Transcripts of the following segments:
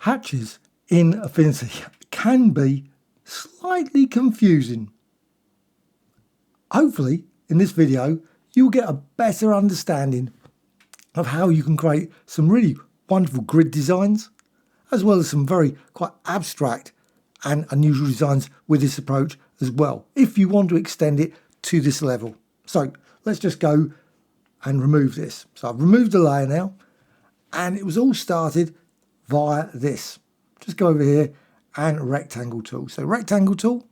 Hatches in Affinity can be slightly confusing. Hopefully, in this video, you'll get a better understanding of how you can create some really wonderful grid designs, as well as some very quite abstract and unusual designs with this approach as well, if you want to extend it to this level. So let's just go and remove this. So I've removed the layer now, and it was all started via this. Just go over here and rectangle tool. So rectangle tool,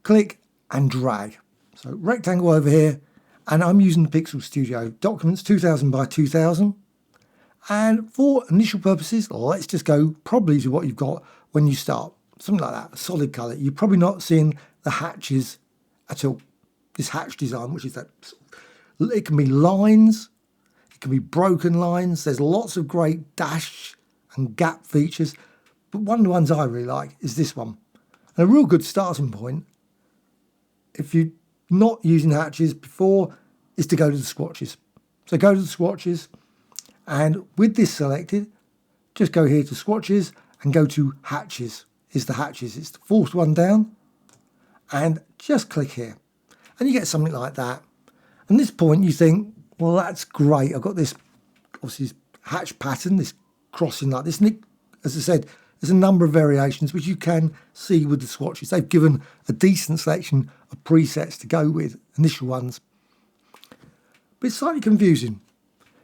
click and drag. So rectangle over here, and I'm using the Pixel Studio documents 2000 by 2000. And for initial purposes, let's just go probably to what you've got when you start. Something like that, a solid colour. You're probably not seeing the hatches at all. This hatch design, which is that, it can be lines, it can be broken lines. There's lots of great dash and gap features. But one of the ones I really like is this one. And a real good starting point, if you're not using hatches before, is to go to the swatches. So go to the swatches, and with this selected, just go here to swatches and go to hatches. It's the hatches. It's the fourth one down, and just click here. And you get something like that. And at this point you think, well, that's great. I've got this, obviously, this hatch pattern, this crossing like this. And it, as I said, there's a number of variations which you can see with the swatches. They've given a decent selection of presets to go with, initial ones. But it's slightly confusing.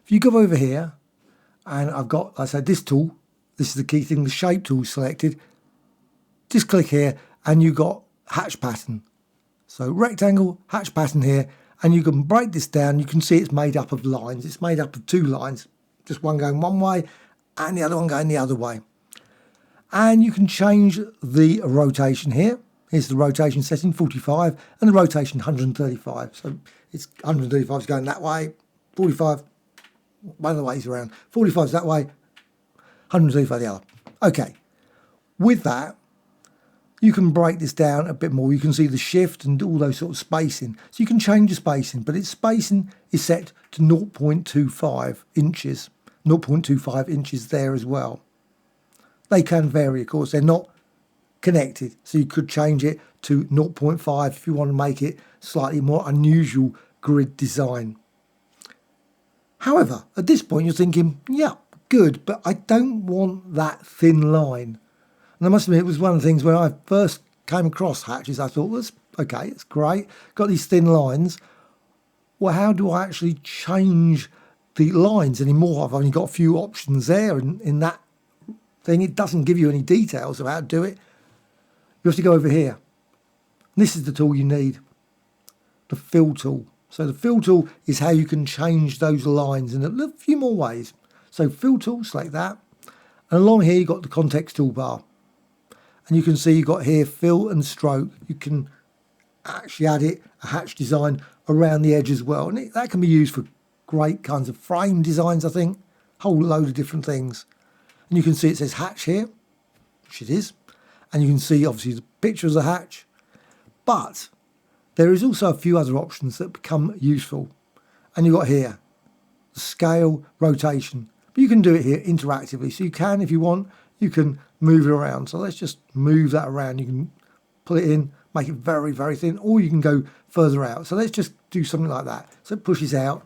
If you go over here, and I've got, like I said, this tool, this is the key thing, the shape tool selected. Just click here, and you've got hatch pattern. So rectangle, hatch pattern here, and you can break this down. You can see it's made up of lines. It's made up of two lines, just one going one way and the other one going the other way. And you can change the rotation here. Here's the rotation setting, 45, and the rotation 135. So it's 135 is going that way, 45, one of the ways around. 45 is that way, 135 the other. Okay, with that, you can break this down a bit more. You can see the shift and all those sort of spacing. So you can change the spacing, but its spacing is set to 0.25 inches. 0.25 inches there as well. They can vary, of course. They're not connected. So you could change it to 0.5 if you want to make it slightly more unusual grid design. However, at this point you're thinking, yeah, good, but I don't want that thin line. And I must admit, it was one of the things when I first came across hatches, I thought, well, okay, it's great. Got these thin lines. Well, how do I actually change the lines anymore? I've only got a few options there, and in that thing, it doesn't give you any details of how to do it. You have to go over here. This is the tool you need, the fill tool. So the fill tool is how you can change those lines in a few more ways. So fill tool, select that. And along here, you've got the context toolbar. And you can see you've got here fill and stroke. You can actually add a hatch design around the edge as well. And that can be used for great kinds of frame designs, I think. Whole load of different things. And you can see it says hatch here, which it is. And you can see, obviously, the picture of the hatch. But there is also a few other options that become useful. And you've got here, the scale, rotation. But you can do it here interactively. So you can, if you want, you can move it around. So let's just move that around. You can pull it in, make it very, very thin, or you can go further out. So let's just do something like that. So it pushes out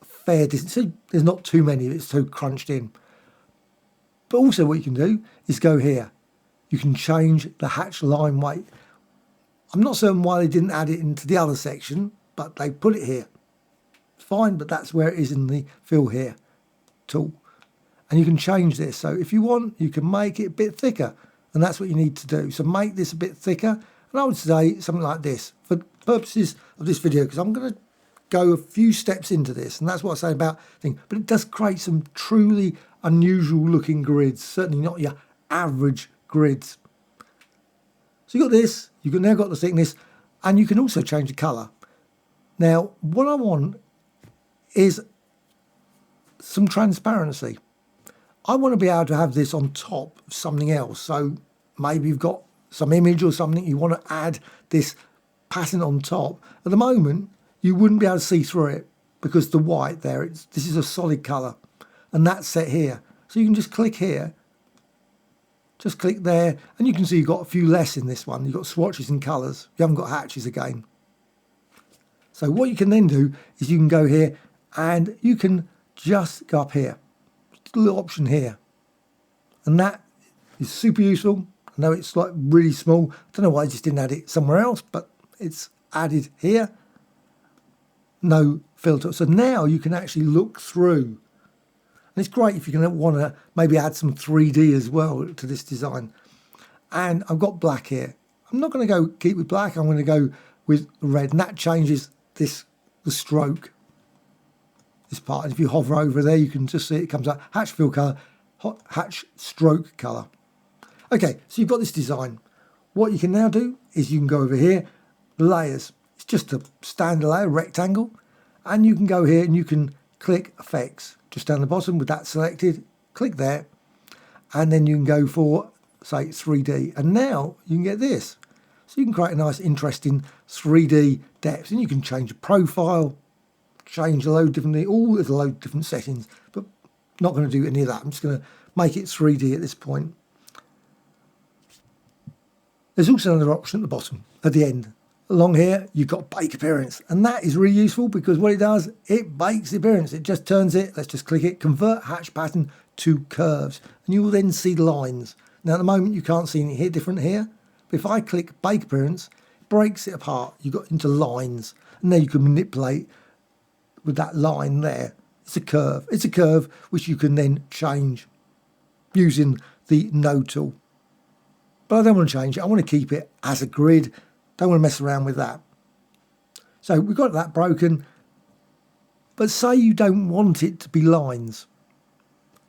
a fair distance. So there's not too many, it's so crunched in. But also what you can do is go here. You can change the hatch line weight. I'm not certain why they didn't add it into the other section, but they put it here. It's fine, but that's where it is in the fill here tool. And you can change this. So if you want, you can make it a bit thicker. And that's what you need to do. So make this a bit thicker. And I would say something like this. For purposes of this video, because I'm going to go a few steps into this. And that's what I say about things. But it does create some truly unusual looking grids. Certainly not your average grids. So you've got this. You've now got the thickness. And you can also change the colour. Now, what I want is some transparency. I want to be able to have this on top of something else. So maybe you've got some image or something, you want to add this pattern on top. At the moment, you wouldn't be able to see through it because the white there, this is a solid colour. And that's set here. So you can just click here just click there, and you can see you've got a few less in this one. You've got swatches and colours. You haven't got hatches again. So what you can then do is you can go here and you can just go up here. Just a little option here. And that is super useful. I know it's like really small. I don't know why I just didn't add it somewhere else, but it's added here. No filter. So now you can actually look through. And it's great if you're going to want to maybe add some 3D as well to this design. And I've got black here. I'm not going to go keep with black. I'm going to go with red. And that changes the stroke, this part. And if you hover over there, you can just see it comes up hatch fill color, hatch stroke color. Okay, so you've got this design. What you can now do is you can go over here, layers. It's just a standard layer, rectangle, and you can go here and you can click effects just down the bottom with that selected. Click there, and then you can go for say 3D, and now you can get this. So you can create a nice, interesting 3D depth, and you can change the profile, change a load of different things. All there's a load of different settings, but not going to do any of that. I'm just going to make it 3D at this point. There's also another option at the bottom, at the end. Along here, you've got bake appearance, and that is really useful because what it does, it bakes the appearance. It just turns it, let's just click it, convert hatch pattern to curves, and you will then see lines. Now at the moment you can't see anything here different here, but if I click bake appearance, it breaks it apart. You got into lines, and then you can manipulate with that line there. It's a curve. It's a curve which you can then change using the node tool. But I don't want to change it. I want to keep it as a grid. Don't want to mess around with that. So we've got that broken. But say you don't want it to be lines.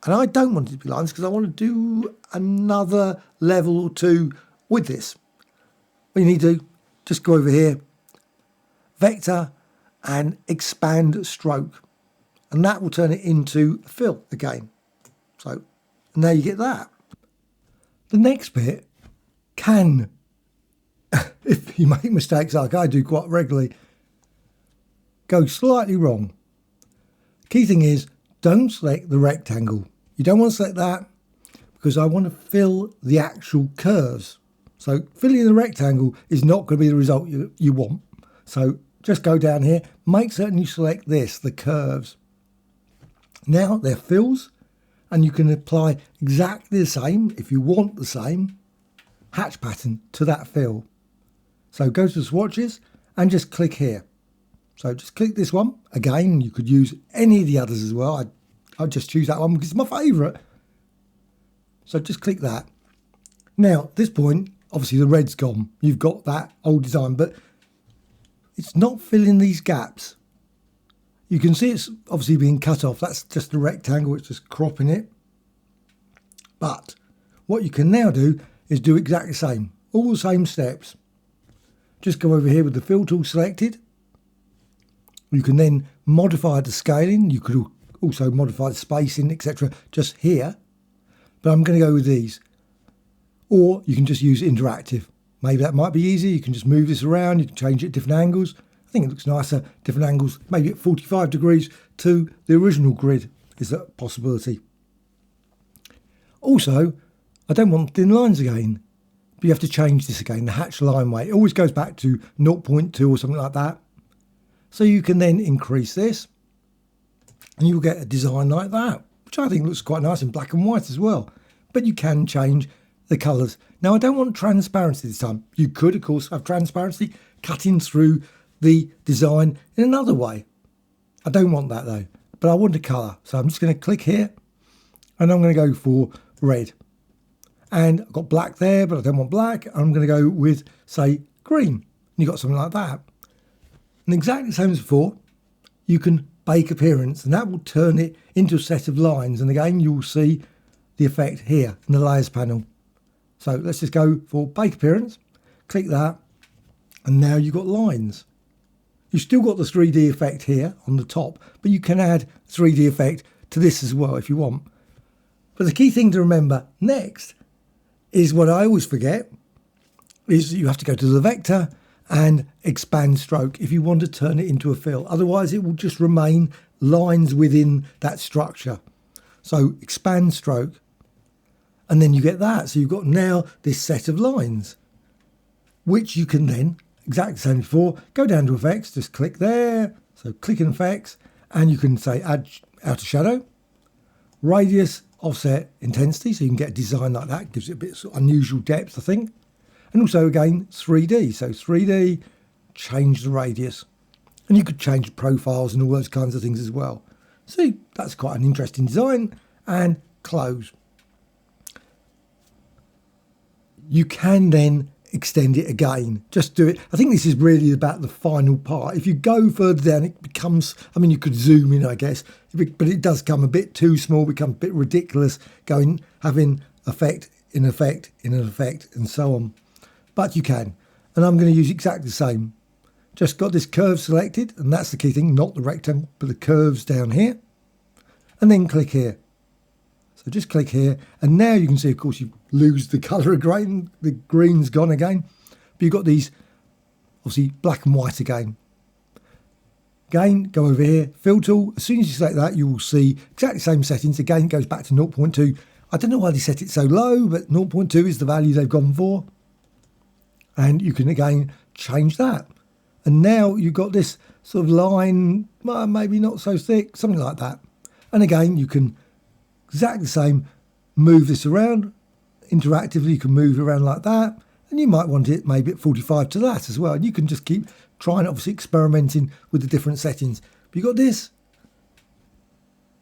And I don't want it to be lines because I want to do another level or two with this. What you need to do, just go over here, vector, and expand stroke. And that will turn it into fill again. So now you get that. The next bit can, if you make mistakes like I do quite regularly, go slightly wrong. Key thing is, don't select the rectangle. You don't want to select that because I want to fill the actual curves. So filling the rectangle is not going to be the result you want. So just go down here, make certain you select this, the curves. Now they're fills, and you can apply exactly the same, if you want the same, hatch pattern to that fill. So go to the swatches and just click here. So just click this one. Again, you could use any of the others as well. I'll just choose that one because it's my favourite. So just click that. Now, at this point, obviously the red's gone. You've got that old design, but it's not filling these gaps. You can see it's obviously being cut off. That's just a rectangle. It's just cropping it. But what you can now do is do exactly the same. All the same steps. Just go over here with the fill tool selected. You can then modify the scaling. You could also modify the spacing, etc. just here. But I'm going to go with these. Or you can just use interactive. Maybe that might be easy. You can just move this around. You can change it at different angles. I think it looks nicer, different angles, maybe at 45 degrees to the original grid is a possibility. Also, I don't want thin lines again, but you have to change this again, the hatch line weight. It always goes back to 0.2 or something like that. So you can then increase this and you'll get a design like that, which I think looks quite nice in black and white as well. But you can change the colours. Now, I don't want transparency this time. You could, of course, have transparency cutting through the design in another way. I don't want that though, but I want a colour. So I'm just going to click here and I'm going to go for red. And I've got black there, but I don't want black. I'm going to go with, say, green. And you've got something like that. And exactly the same as before, you can bake appearance, and that will turn it into a set of lines. And again, you will see the effect here in the layers panel. So let's just go for bake appearance, click that, and now you've got lines. You've still got the 3D effect here on the top, but you can add 3D effect to this as well if you want. But the key thing to remember next is what I always forget, is you have to go to the vector and expand stroke if you want to turn it into a fill. Otherwise, it will just remain lines within that structure. So expand stroke. And then you get that. So you've got now this set of lines, which you can then, exactly the same as before, go down to effects, just click there. So click in effects, and you can say add outer shadow, radius, offset, intensity. So you can get a design like that. Gives it a bit of sort of unusual depth, I think. And also, again, 3D. So 3D, change the radius. And you could change profiles and all those kinds of things as well. See, that's quite an interesting design. And close. You can then extend it again. Just do it. I think this is really about the final part. If you go further down, it becomes, I mean, you could zoom in, I guess, but it does come a bit too small, become a bit ridiculous, having effect in effect in an effect and so on. But you can. And I'm going to use exactly the same. Just got this curve selected, and that's the key thing, not the rectangle, but the curves down here. And then click here. So just click here, and now you can see, of course, you lose the colour of grain. The green's gone again. But you've got these, obviously, black and white again. Again, go over here, fill tool. As soon as you select that, you will see exactly the same settings. Again, it goes back to 0.2. I don't know why they set it so low, but 0.2 is the value they've gone for. And you can, again, change that. And now you've got this sort of line, maybe not so thick, something like that. And again, you can exactly the same, move this around. Interactively, you can move it around like that. And you might want it maybe at 45 to that as well. And you can just keep trying, obviously experimenting with the different settings. But you've got this.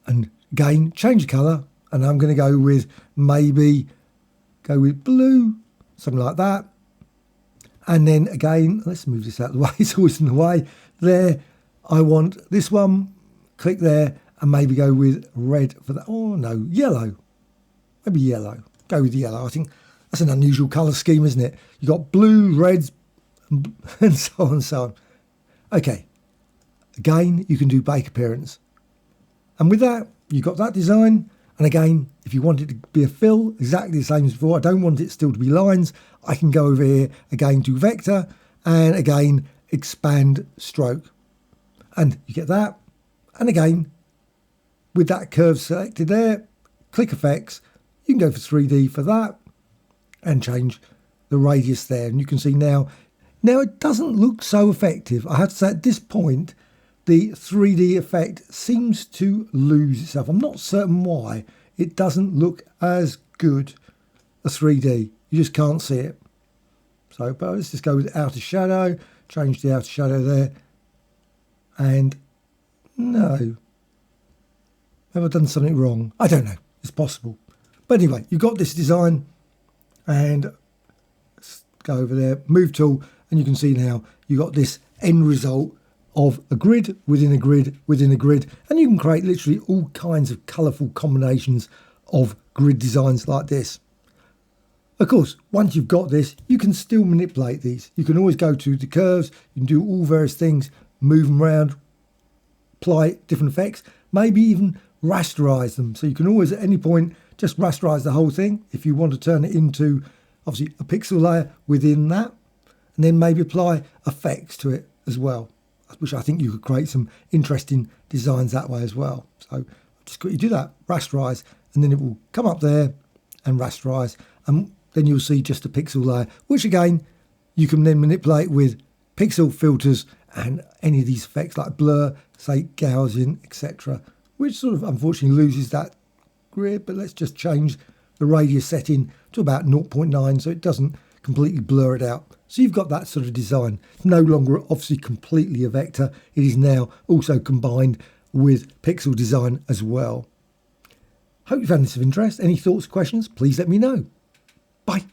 And again, change the colour. And I'm going to go with maybe, go with blue, something like that. And then again, let's move this out of the way. It's always in the way. There, I want this one. Click there and maybe go with red for that. Oh, no, yellow. Maybe yellow. Go with yellow. I think that's an unusual colour scheme, isn't it? You've got blue, reds, and so on and so on. Okay. Again, you can do bake appearance. And with that, you've got that design. And again, if you want it to be a fill, exactly the same as before, I don't want it still to be lines. I can go over here, again, do vector, and again, expand stroke. And you get that. And again, with that curve selected there, click effects. You can go for 3D for that and change the radius there. And you can see now it doesn't look so effective. I have to say at this point, the 3D effect seems to lose itself. I'm not certain why. It doesn't look as good as 3D. You just can't see it. So, but let's just go with outer shadow, change the outer shadow there. And no. Have I done something wrong? I don't know. It's possible. But anyway, you've got this design, and let's go over there, move tool, and you can see now you've got this end result of a grid within a grid within a grid, and you can create literally all kinds of colourful combinations of grid designs like this. Of course, once you've got this, you can still manipulate these. You can always go to the curves, you can do all various things, move them around, apply different effects, maybe even rasterize them. So you can always at any point just rasterize the whole thing if you want to turn it into obviously a pixel layer within that, and then maybe apply effects to it as well, which I think you could create some interesting designs that way as well. So just quickly do that, rasterize, and then it will come up there and rasterize, and then you'll see just a pixel layer, which again, you can then manipulate with pixel filters and any of these effects like blur, say Gaussian, etc., which sort of unfortunately loses that grid, but let's just change the radius setting to about 0.9 so it doesn't completely blur it out. So you've got that sort of design. It's no longer obviously completely a vector. It is now also combined with pixel design as well. Hope you found this of interest. Any thoughts, questions, please let me know. Bye.